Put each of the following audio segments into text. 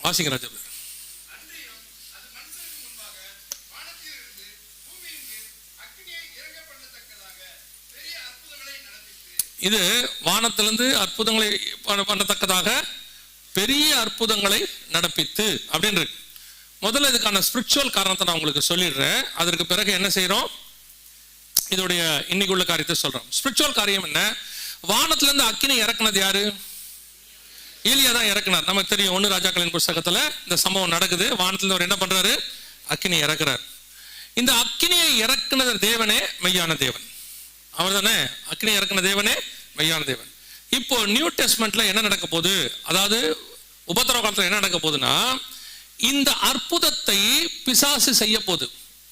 வாசிங்க ராஜா. இது வானத்திலிருந்து அற்புதங்களை பண்ணத்தக்கதாக பெரிய அற்புதங்களை நடப்பித்து அப்படின்னு இருக்கு. முதல்ல இதுக்கான ஸ்பிரிச்சுவல் காரணத்தை நான் உங்களுக்கு சொல்லிடுறேன். அதற்கு பிறகு என்ன செய்யறோம், இதோடைய இன்னைக்கு உள்ள காரியத்தை சொல்றோம். ஸ்பிரிச்சுவல் காரியம் என்ன? வானத்திலிருந்து அக்கினி இறக்குனது யாரு? ஏலியா தான் இறக்குனார். நமக்கு தெரியும், 1 ராஜாக்களின் புஸ்தகத்துல இந்த சம்பவம் நடக்குது. வானத்திலிருந்து அவர் என்ன பண்றாரு? அக்கினி இறக்குறார். இந்த அக்கினியை இறக்குன தேவனே மெய்யான தேவன். அவர் தானே அக்கினி இறக்குன தேவனே மெய்யான தேவன். இப்போ நியூ டெஸ்ட்மெண்ட்ல என்ன நடக்க போகுது, அதாவது உபத்திரவ காலத்துல என்ன நடக்க போகுதுன்னா, இந்த அற்புதத்தை பிசாசு செய்ய போகுது.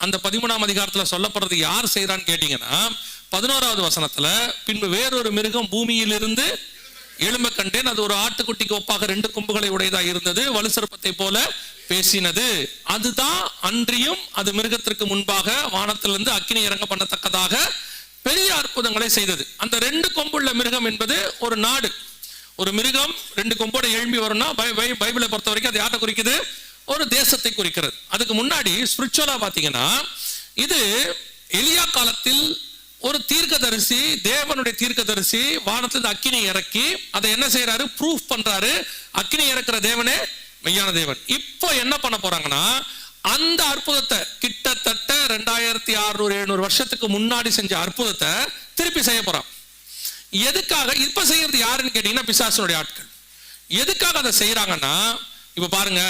அந்த 13ஆம் அதிகாரத்துல சொல்லப்படுறது யார் செய்யறான்னு கேட்டீங்கன்னா, 11வது வசனத்துல, பின்பு வேறொரு மிருகம் பூமியிலிருந்து எழும்ப கண்டேன், அது ஒரு ஆட்டுக்குட்டிக்கு ஒப்பாக 2 கொம்புகளை உடையதா இருந்தது, வலுசர்ப்பத்தை போல பேசினது. அதுதான் அன்றியும் அது மிருகத்திற்கு முன்பாக வானத்திலிருந்து அக்கினி இறங்க பண்ணத்தக்கதாக பெரிய அற்புதங்களை செய்தது. அந்த 2 கொம்புள்ள மிருகம் என்பது ஒரு நாடு. ஒரு மிருகம் 2 கொம்போட எழும்பி வரும்னா பைபிளை பொறுத்த வரைக்கும் அது யாரை குறிக்குது? ஒரு தேசத்தை குறிக்கிறது. அதுக்கு முன்னாடி ஸ்பிரிச்சுவலா பாத்தீங்கன்னா, இது எலியா காலத்தில் ஒரு தீர்க்கதரிசி, தேவனுடைய தீர்க்கதரிசி வானத்திலிருந்து அக்கினி இறக்கி அதை என்ன செய்யறாரு? ப்ரூஃப் பண்றாரு. அக்கினி இறக்குற தேவனே மெய்யான தேவன். இப்போ என்ன பண்ண போறாங்கன்னா, அந்த அற்புதத்தை கிட்டத்தட்ட 2600-700 வருஷத்துக்கு முன்னாடி செஞ்ச அற்புதத்தை திருப்பி செய்ய போறான். எதுக்காக இப்ப செய்யறது யாருன்னு கேட்டீங்கன்னா, பிசாசனுடைய ஆட்கள். எதுக்காக அதை செய்யறாங்கன்னா, இப்ப பாருங்க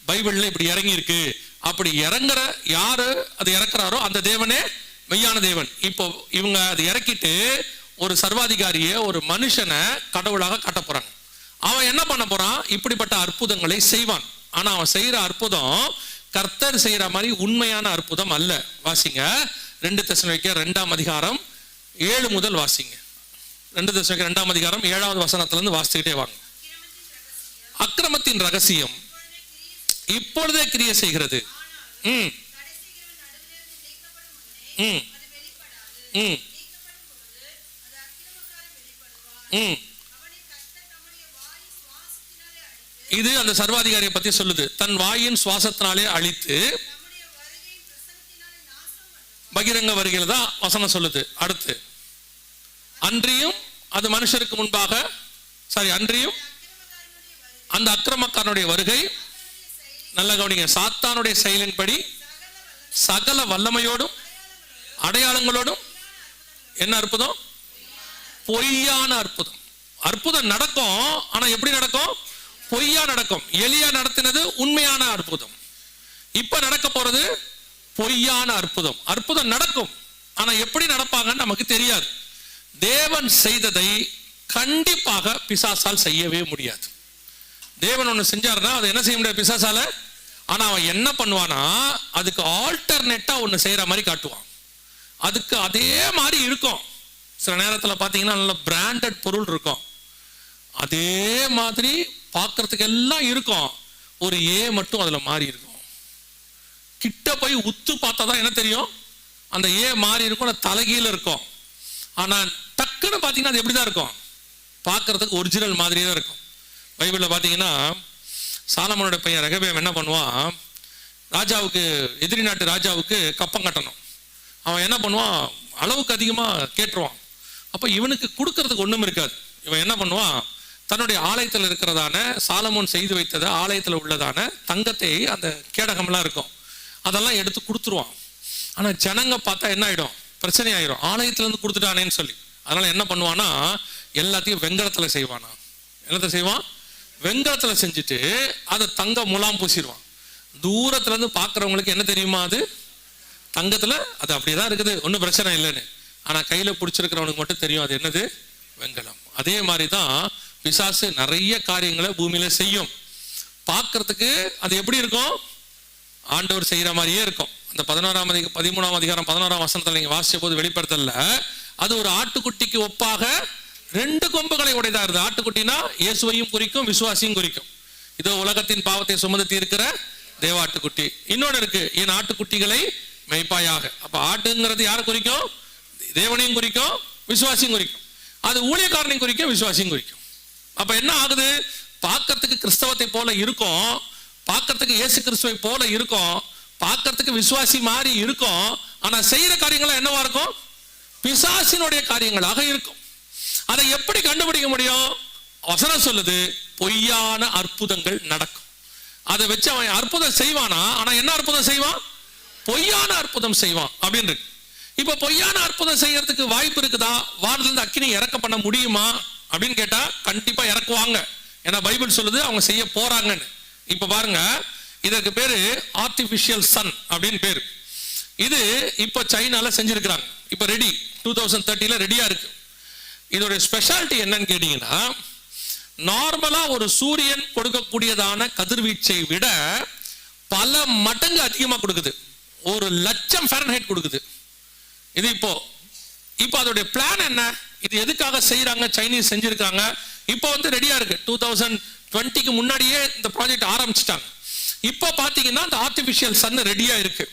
பைபிள்ல இப்படி இறங்கி இருக்கு, அப்படி இறங்குற யாரு அது இறக்குறாரோ அந்த தேவனே மெய்யான தேவன். இப்போ இவங்க அதை இறக்கிட்டு ஒரு சர்வாதிகாரிய, ஒரு மனுஷனை கடவுளாக காட்ட போறாங்க. அவன் என்ன பண்ண போறான்? இப்படிப்பட்ட அற்புதங்களை செய்வான். ஆனா அவன் செய்யற அற்புதம் கர்த்தர் செய்யற மாதிரி உண்மையான அற்புதம் அல்ல. வாசிங்க 2 தெசலோனிக்கேயர் 2ஆம் அதிகாரம் 7 முதல் வாசிங்க. 2 தெசலோனிக்கேயர் 2ஆம் அதிகாரம் 7வது வசனத்துல இருந்து வாசிச்சுக்கிட்டே வாங்க. அக்கிரமத்தின் ரகசியம் இப்பொழுதே கிரியை செய்கிறது. இது அந்த சர்வாதிகாரியை பத்தி சொல்லுது. தன் வாயின் சுவாசத்தினாலே அழித்து பகிரங்க வருகையில் தான் வசனம் சொல்லுது. அடுத்து அன்றியும் அது மனுஷருக்கு முன்பாக அன்றியும் அந்த அக்கிரமக்காரனுடைய வருகை, நல்ல கவனிங்க, சாத்தானுடைய செயலின்படி சகல வல்லமையோடும் அடையாளங்களோடும் என்ன அற்புதம்? பொய்யான அற்புதம். அற்புதம் நடக்கும், ஆனா எப்படி நடக்கும்? பொய்யா நடக்கும். எலியா நடத்தினது உண்மையான அற்புதம். இப்ப நடக்க போறது பொய்யான அற்புதம். அற்புதம் நடக்கும், ஆனா எப்படி நடப்பாங்கன்னு நமக்கு தெரியாது. தேவன் செய்ததை கண்டிப்பாக பிசாசால் செய்யவே முடியாது. தேவன் ஒண்ணு செஞ்சாருன்னா அதை என்ன செய்ய முடியாது பிசாசால. ஆனா அவன் என்ன பண்ணுவானா, அதுக்கு ஆல்டர்னேட்டா ஒண்ணு செய்யற மாதிரி காட்டுவான். அதுக்கு அதே மாதிரி இருக்கும். சில நேரத்துல பாத்தீங்கன்னா நல்ல பிராண்டட் பொருள் இருக்கும், அதே மாதிரி பார்க்கறதுக்கு எல்லாம் இருக்கும், ஒரு ஏ மட்டும் அதுல மாறி இருக்கும். கிட்ட போய் உத்து பார்த்தா தான் என்ன தெரியும், அந்த ஏ மாறி இருக்கும், தலைகீழ இருக்கும். ஆனா டக்குன்னு பாத்தீங்கன்னா அது எப்படிதான் இருக்கும், பார்க்கறதுக்கு ஒரிஜினல் மாதிரியே தான் இருக்கும். பைபிள்ல பாத்தீங்கன்னா சாலமோனோட பையன் ரெகபெயாம் என்ன பண்ணுவான், ராஜாவுக்கு, எதிரி நாட்டு ராஜாவுக்கு கப்பம் கட்டணும். அவன் என்ன பண்ணுவான், அளவுக்கு அதிகமா கேட்டுருவான். அப்ப இவனுக்கு கொடுக்கறதுக்கு ஒண்ணும் இருக்காது. இவன் என்ன பண்ணுவான், தன்னுடைய ஆலயத்தில் இருக்கிறதான, சாலமோன் செய்து வைத்தத ஆலயத்தில் உள்ளதான தங்கத்தை, அந்த கேடகம்லாம் இருக்கும், அதெல்லாம் எடுத்து கொடுத்துருவான். ஆனா ஜனங்க பார்த்தா என்ன ஆயிடும், பிரச்சனை ஆயிடும், ஆலயத்துல இருந்து கொடுத்துட்டானேன்னு சொல்லி. அதனால என்ன பண்ணுவானா, எல்லாத்தையும் வெங்கலத்துல செய்வானா. என்னத்தை செய்வான், வெங்கலத்துல செஞ்சுட்டு அதை தங்க முலாம் பூசிடுவான். தூரத்துல இருந்து பாக்குறவங்களுக்கு என்ன தெரியுமா, அது தங்கத்துல அது அப்படியேதான் இருக்குது, ஒன்றும் பிரச்சனை இல்லைன்னு. ஆனா கையில பிடிச்சிருக்கிறவனுக்கு மட்டும் தெரியும் அது என்னது, வெங்கலம். அதே மாதிரிதான் பிசாசு நிறைய காரியங்களை பூமியில செய்யும். பார்க்கறதுக்கு அது எப்படி இருக்கும், ஆண்டவர் செய்யற மாதிரியே இருக்கும். அந்த 13ஆம் அதிகாரம் 11ஆம் வசனத்துல நீங்க வாசிச்ச போது வெளிப்படுத்தல, அது ஒரு ஆட்டுக்குட்டிக்கு ஒப்பாக 2 கொம்புகளை உடையதா இருந்தது. ஆட்டுக்குட்டினா இயேசுவையும் குறிக்கும், விசுவாசியும் குறிக்கும். இதோ உலகத்தின் பாவத்தை சுமந்து தீர்க்கிற தேவாட்டுக்குட்டி. இன்னொன்னு இருக்கு, என் ஆட்டுக்குட்டிகளை மெய்ப்பாயாக. அப்ப ஆட்டுங்கிறது யாரை குறிக்கும், தேவனையும் குறிக்கும், விசுவாசியும் குறிக்கும். அது ஊழியக்காரனையும் குறிக்கும், விசுவாசியும் குறிக்கும். அப்ப என்ன ஆகுது, பார்க்கறதுக்கு கிறிஸ்தவத்தை போல இருக்கும், பார்க்கறதுக்கு இயேசு கிறிஸ்துவை போல இருக்கும், பார்க்கறதுக்கு விசுவாசி மாதிரி இருக்கும், ஆனா செய்யற காரியங்கள் என்னவா இருக்கும்? பிசாசினுடைய காரியங்களாக இருக்கும். அதை எப்படி கண்டுபிடிக்க முடியும்? வசனம் சொல்லுது, பொய்யான அற்புதங்கள் நடக்கும். அதை வச்சு அவன் அற்புதம் செய்வானா? ஆனா என்ன அற்புதம் செய்வான்? பொய்யான அற்புதம் செய்வான் அப்படின்னு இருக்கு. இப்ப பொய்யான அற்புதம் செய்யறதுக்கு வாய்ப்பு இருக்குதா? வானத்திலிருந்து அக்கினி இறக்க பண்ண முடியுமா அப்படின்னு கேட்டா கண்டிப்பா இறக்குவாங்க. ஏன்னா பைபிள் சொல்லுது அவங்க செய்ய போறாங்கன்னு. இப்ப பாருங்க, இதற்கு பேரு ஆர்டிபிஷியல் சன் அப்படின்னு பேரு. இது இப்ப சைனால செஞ்சிருக்கிறாங்க. இப்ப ரெடி 2030 ரெடியா இருக்கு. இதோட ஸ்பெஷாலிட்டி என்னன்னு கேட்டீங்கன்னா, நார்மலா ஒரு சூரியன் கொடுக்கக்கூடியதான கதிர்வீச்சை விட பல மடங்கு அதிகமா கொடுக்குது. 1,00,000 ஃபாரன்ஹைட் கொடுக்குது. இது இப்போ அதோட பிளான் என்ன? இது எதுக்காக செய்யறாங்க? சைனீஸ் செஞ்சிருக்காங்க. இப்போ ரெடியா இருக்கு. 2020க்கு முன்னாடியே இந்த ப்ராஜெக்ட் ஆரம்பிச்சிட்டாங்க. இப்போ பாத்தீங்கன்னா இந்த ஆர்டிபிஷியல் சன் ரெடியா இருக்கு.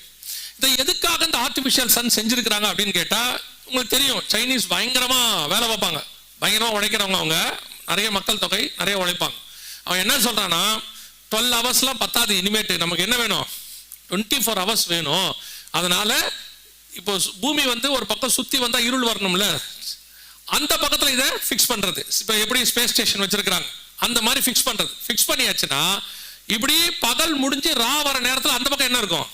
இதை எதுக்காக இந்த ஆர்டிபிஷியல் சன் செஞ்சிருக்கிறாங்க அப்படின்னு கேட்டா, உங்களுக்கு தெரியும் சைனீஸ் பயங்கரமா வேலை பார்ப்பாங்க, பயங்கரமா உழைக்கிறவங்க. அவங்க நிறைய மக்கள் தொகை, நிறைய உழைப்பாங்க. அவன் என்ன சொல்றான்னா, 12 ஹவர்ஸ்லாம் பத்தாது, இனிமேட்டு நமக்கு என்ன வேணும்? 24 ஹவர்ஸ் வேணும். அதனால இப்போ பூமி ஒரு பக்கம் சுத்தி வந்தா இருள் வரணும்ல, அந்த பக்கத்துல இதை பிக்ஸ் பண்றது. இப்ப எப்படி ஸ்பேஸ் ஸ்டேஷன் வச்சிருக்காங்க அந்த மாதிரி பிக்ஸ் பண்றது. பிக்ஸ் பண்ணியாச்சுன்னா இப்படி பகல் முடிஞ்சு ரா வர நேரத்தில் அந்த பக்கம் என்ன இருக்கும்?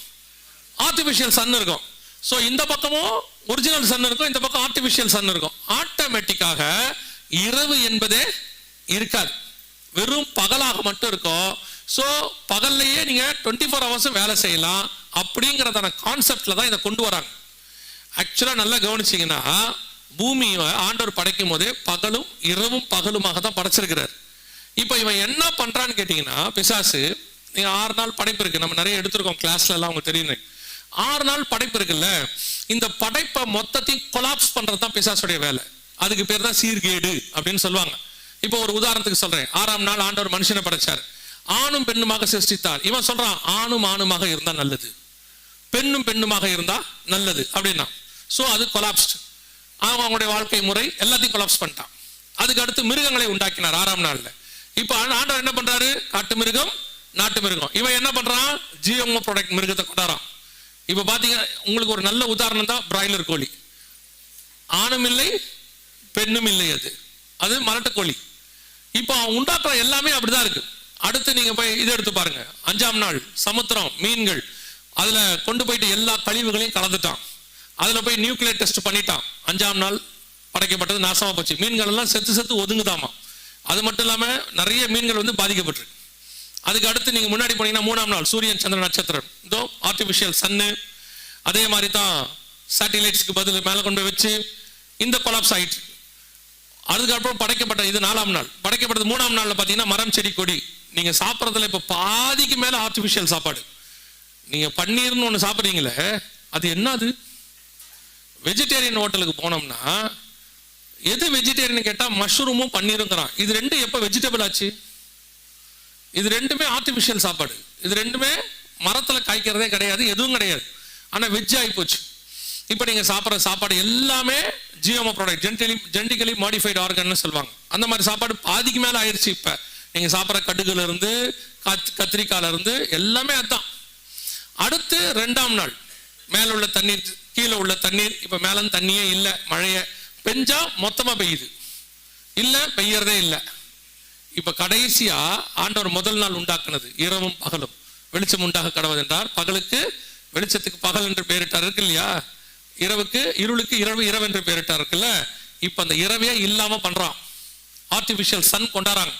ஆர்டிபிஷியல் சன் இருக்கும். ஸோ இந்த பக்கமும் ஒரிஜினல் சன் இருக்கும், இந்த பக்கம் ஆர்டிபிஷியல் சன் இருக்கும். ஆட்டோமேட்டிக்காக இரவு என்பதே இருக்காது, வெறும் பகலாக மட்டும் இருக்கும். ஸோ பகல்லையே நீங்க 24 ஹவர்ஸும் வேலை செய்யலாம் அப்படிங்கிறதான கான்செப்ட்ல தான் இதை கொண்டு வராங்க. ஆக்சுவலா நல்லா கவனிச்சீங்கன்னா, பூமியை ஆண்டவர் படைக்கும் போதே பகலும் இரவும் பகலுமாக தான் படைச்சிருக்கிறார். இப்போ இவன் என்ன பண்றான்னு கேட்டீங்கன்னா, பிசாசு, நீங்க 6 நாள் படைப்பு இருக்கு, நம்ம நிறைய எடுத்திருக்கோம் கிளாஸ்ல எல்லாம், அவங்க தெரியும். 6 நாள் படைப்பு இருக்குல்ல, இந்த படைப்பை மொத்தத்தையும் கொலாப்ஸ் பண்றது தான் பிசாசுடைய வேலை. அதுக்கு பேர் தான் சீர்கேடு அப்படின்னு சொல்லுவாங்க. இப்போ ஒரு உதாரணத்துக்கு சொல்றேன். 6ஆம் நாள் ஆண்டவர் மனுஷனை படைச்சார், ஆணும் பெண்ணுமாக சிருஷ்டித்தார். இவன் சொல்றான் ஆணும் ஆணுமாக இருந்தா நல்லது, பெண்ணும் பெண்ணுமாக இருந்தா நல்லது அப்படின்னா. சோ அது கொலாப்ஸ்ட். அவங்களுடைய வாழ்க்கை முறை எல்லாத்தையும் கொலாப்ஸ் பண்ணிட்டான். அதுக்கு அடுத்து மிருகங்களை உண்டாக்கினார் 6ஆம் நாள்ல. இப்ப ஆண்டவர் என்ன பண்றாரு? காட்டு மிருகம், நாட்டு மிருகம். இவன் என்ன பண்றான்? ஜிஎம்ஓ ப்ராடக்ட் மிருகத்தை கொண்டாரான். இப்ப பாத்தீங்க, உங்களுக்கு ஒரு நல்ல உதாரணம் தான் பிராய்லர் கோழி. ஆணும் இல்லை பெண்ணும் இல்லை, அது மலட்டு கோழி. இப்போ அவன் உண்டாக்குற எல்லாமே அப்படிதான் இருக்கு. அடுத்து நீங்க போய் இதை எடுத்து பாருங்க. 5ஆம் நாள் சமுத்திரம், மீன்கள், அதுல கொண்டு போயிட்டு எல்லா கழிவுகளையும் கலந்துட்டான். அதுல போய் நியூக்ளியர் டெஸ்ட் பண்ணிட்டான். 5ஆம் நாள் படைக்கப்பட்டது நாசமா போச்சு. மீன்கள் எல்லாம் செத்து செத்து ஒதுங்குதாமா. அது மட்டும் இல்லாம நிறைய மீன்கள் பாதிக்கப்பட்டிருக்கு. அதுக்கு அடுத்து நீங்க முன்னாடி போனீங்கன்னா 3ஆம் நாள் சூரியன் சந்திர நட்சத்திரம், இதோ ஆர்டிபிஷியல் சன்னு, அதே மாதிரி தான் சேட்டிலைட்ஸ்க்கு பதில் மேல கொண்டு வச்சு இந்த கொலாப்ஸ் ஆயிட்டு. அதுக்கப்புறம் படைக்கப்பட்ட இது 4ஆம் நாள். படைக்கப்பட்டது 3ஆம் நாள்ல பாத்தீங்கன்னா மரம் செடி கொடி. நீங்க சாப்பிட்றதுல இப்ப பாதிக்கு மேல ஆர்டிபிஷியல் சாப்பாடு. நீங்க பன்னீர்னு ஒண்ணு சாப்பிட்றீங்களே, அது என்னது? வெஜிடேரியன் ஹோட்டலுக்கு போனோம்னா எது வெஜிடேரியன் கேட்டா மஷ்ரூமும் பன்னீருங்கிறான். இது ரெண்டும் எப்ப வெஜிடபிள் ஆச்சு? இது ரெண்டுமே ஆர்டிபிஷியல் சாப்பாடு. இது ரெண்டுமே மரத்துல காய்க்கிறதே கிடையாது, எதுவும் கிடையாது. ஆனா வெஜ் ஆகி போச்சு. இப்ப நீங்க சாப்பிட்ற சாப்பாடு எல்லாமே GMO product, genetically modified organ சொல்லுவாங்க. அந்த மாதிரி சாப்பாடு பாதிக்கு மேல ஆயிடுச்சு. இப்ப நீங்க சாப்பிட்ற கடுகுல இருந்து கத்திரிக்காயில இருந்து எல்லாமே அதுதான். அடுத்து 2ஆம் நாள் மேல உள்ள தண்ணீர், கீழே உள்ள தண்ணீர். இப்ப மேல தண்ணியே இல்ல, மழைய பெஞ்சா மொத்தமா பெய்யுது, இல்ல பெய்யறதே இல்ல. இப்ப கடைசியா ஆண்டவர் முதல் நாள் உண்டாக்குனது இரவும் பகலும், வெளிச்சம் உண்டாக கடவுள் என்றார். பகலுக்கு வெளிச்சத்துக்கு பகல் என்று பெயரிட்டார் இருக்கு இல்லையா, இரவுக்கு இருளுக்கு இரவு இரவு என்று பெயரிட்டார் இருக்குல்ல. இப்ப அந்த இரவே இல்லாம பண்றான். ஆர்டிபிஷியல் சன் கொண்டாடுறாங்க.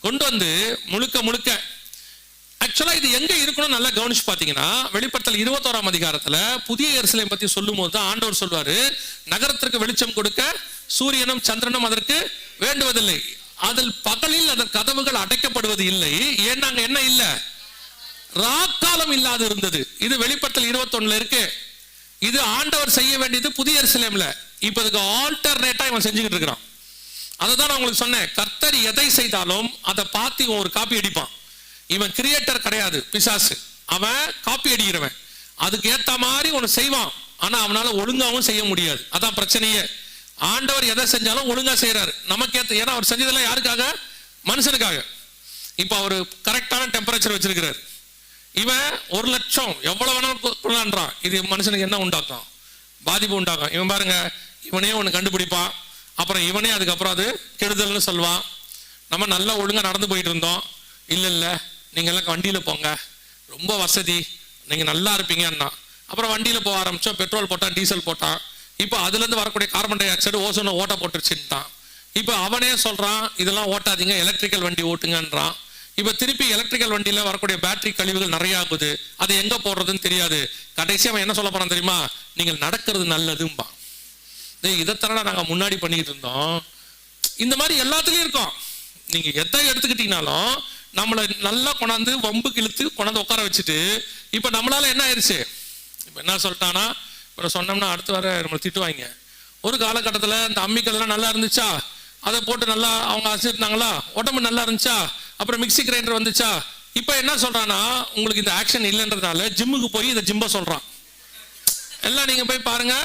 கொண்டு வந்து முழுக்க முழுக்க ஆக்சுவலா இது எங்க இருக்கணும் நல்லா கவனிச்சு பாத்தீங்கன்னா, வெளிப்படுத்தல் 21ஆம் அதிகாரத்துல புதிய எருசலேம் பத்தி சொல்லும் போது தான் ஆண்டவர் சொல்வாரு, நகரத்திற்கு வெளிச்சம் கொடுக்க சூரியனும் சந்திரனும் அதற்கு வேண்டுவதில்லை, அதில் பகலில் அதன் கதவுகள் அடைக்கப்படுவது இல்லை, ஏன்னா அங்க என்ன இல்ல, ராக்காலம் இல்லாது இருந்தது. இது வெளிப்படுத்தல் 21 இருக்கு. இது ஆண்டவர் செய்ய வேண்டியது புதிய எருசலேம்ல. இப்ப இதுக்கு ஆல்டர்னேட்டா இவன் செஞ்சுக்கிட்டு இருக்கிறான். அதுதான் நான் உங்களுக்கு சொன்னேன், கர்த்தர் எதை செய்தாலும் அதை பார்த்து இவன் ஒரு காப்பி அடிப்பான். இவன் கிரியேட்டர் கிடையாது பிசாசு, அவன் காப்பி அடிக்கிறவன். அதுக்கு ஏத்த மாதிரி ஒண்ணு செய்வான், ஆனா அவனால ஒழுங்காவும் செய்ய முடியாது. அதான் பிரச்சனையே. ஆண்டவர் எதை செஞ்சாலும் ஒழுங்கா செய்யறாரு நமக்கு ஏத்த. ஏன்னா அவர் செஞ்சதெல்லாம் யாருக்காக? மனுஷனுக்காக. இப்ப அவரு கரெக்டான டெம்பரேச்சர் வச்சிருக்கிறார். இவன் 1 லட்சம் எவ்வளவு வேணாலும் கொள்ளான்றான். இது மனுஷனுக்கு என்ன உண்டாக்கும்? பாதிப்பு உண்டாக்கும். இவன் பாருங்க, இவனே ஒன்று கண்டுபிடிப்பான், அப்புறம் இவனே அதுக்கப்புறம் அது கெடுதல்னு சொல்லுவான். நம்ம நல்லா ஒழுங்கா நடந்து போயிட்டு இருந்தோம், இல்லை நீங்க எல்லாம் வண்டியில போங்க, ரொம்ப வசதி, நீங்க நல்லா இருப்பீங்கன்னா. அப்புறம் வண்டியில போக ஆரம்பிச்சோம், பெட்ரோல் போட்டான், டீசல் போட்டான். இப்போ அதுல இருந்து வரக்கூடிய கார்பன் டை ஆக்சைடு ஓசோனை ஓட்ட போட்டுருச்சுட்டான். இப்போ அவனே சொல்றான், இதெல்லாம் ஓட்டாதீங்க, எலக்ட்ரிக்கல் வண்டி ஓட்டுங்கன்றான். இப்போ திருப்பி எலக்ட்ரிக்கல் வண்டியில வரக்கூடிய பேட்டரி கழிவுகள் நிறைய ஆகுது, அது எங்க போடுறதுன்னு தெரியாது. கடைசி அவன் என்ன சொல்ல போறான் தெரியுமா? நீங்கள் நடக்கிறது நல்லதும்பா. இதைத்தானே நாங்க முன்னாடி பண்ணிட்டு இருந்தோம். இந்த மாதிரி எல்லாத்துலயும் இருக்கோம். நீங்க எதை எடுத்துக்கிட்டீங்கனாலும் நம்மளை நல்லா கொண்டாந்து வம்புக்கு இழுத்து கொண்டாந்து உட்கார வச்சுட்டு, இப்ப நம்மளால என்ன ஆயிடுச்சு? இப்ப என்ன சொல்லிட்டானா, இப்போ சொன்னோம்னா அடுத்து வர நம்மளை திட்டுவாங்க. ஒரு காலகட்டத்தில் இந்த அம்மிக்கல் எல்லாம் நல்லா இருந்துச்சா, அதை போட்டு நல்லா அவங்க அரைச்சிருந்தாங்களா, உடம்பு நல்லா இருந்துச்சா, அப்புறம் மிக்சி கிரைண்டர் வந்துச்சா. இப்போ என்ன சொல்றானா, உங்களுக்கு இந்த ஆக்ஷன் இல்லைன்றதுனால ஜிம்முக்கு போய் இதை ஜிம்ப சொல்றான். எல்லாம் நீங்க போய் பாருங்க,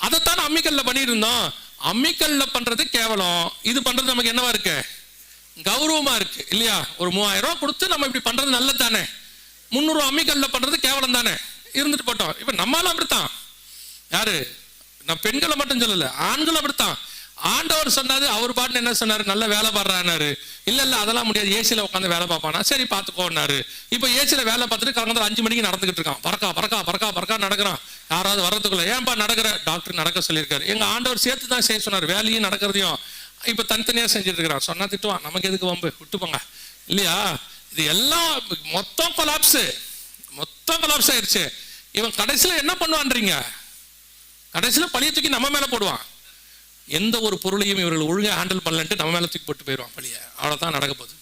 அதைத்தான் அம்மிக்கல்ல பண்ணிட்டு இருந்தோம். அம்மிக்கல்ல பண்றது கேவலம், இது பண்றது நமக்கு என்னவா இருக்கு? கௌரவமா இருக்கு இல்லையா? ஒரு 3000 ரூபாய் கொடுத்து நம்ம இப்படி பண்றது நல்லது தானே. 300 அம்மிக்கல்ல பண்றது கேவலம் தானே, இருந்துட்டு போட்டோம். இப்ப நம்மளால அப்படித்தான். யாரு? நான் பெண்களை மட்டும் சொல்லல, ஆண்கள் அப்படித்தான். ஆண்டவர் சொன்னாரு, அவர் பாட்டு என்ன சொன்னாரு? நல்ல வேலை பாடுறாரு. இல்ல அதெல்லாம் முடியாது, ஏசியில உட்காந்து வேலை பார்ப்பானா. சரி பார்த்துக்கோன்னாரு. இப்ப ஏசியில வேலை பார்த்துட்டு காலங்கத்தில் 5 மணிக்கு நடந்துகிட்டு இருக்கான், பறக்கா நடக்கிறான். யாராவது வர்றதுக்குள்ள, ஏன்பா நடக்கிற? டாக்டர் நடக்க சொல்லியிருக்காரு. எங்க ஆண்டவர் சேர்த்து தான் செய்ய சொன்னார், வேலையும் நடக்கிறதையும். இப்ப தனித்தனியா செஞ்சுட்டு இருக்கிறான். சொன்னா திட்டுவான், நமக்கு எதுக்கு வம்பு, விட்டுப்போங்க இல்லையா? இது எல்லாம் மொத்தம் கொலாப்ஸ் ஆயிடுச்சு. இவன் கடைசியில என்ன பண்ணுவான்றீங்க? கடைசியில பழிய தூக்கி நம்ம மேல போடுவான். எந்த ஒரு பொருளையும் இவர்கள் ஒழுங்கா ஹேண்டில் பண்ணலன்ட்டு நம்ம மேல தூக்கி போட்டு போயிடுவான் பழிய. அவ்வளவுதான் நடக்க போகுது.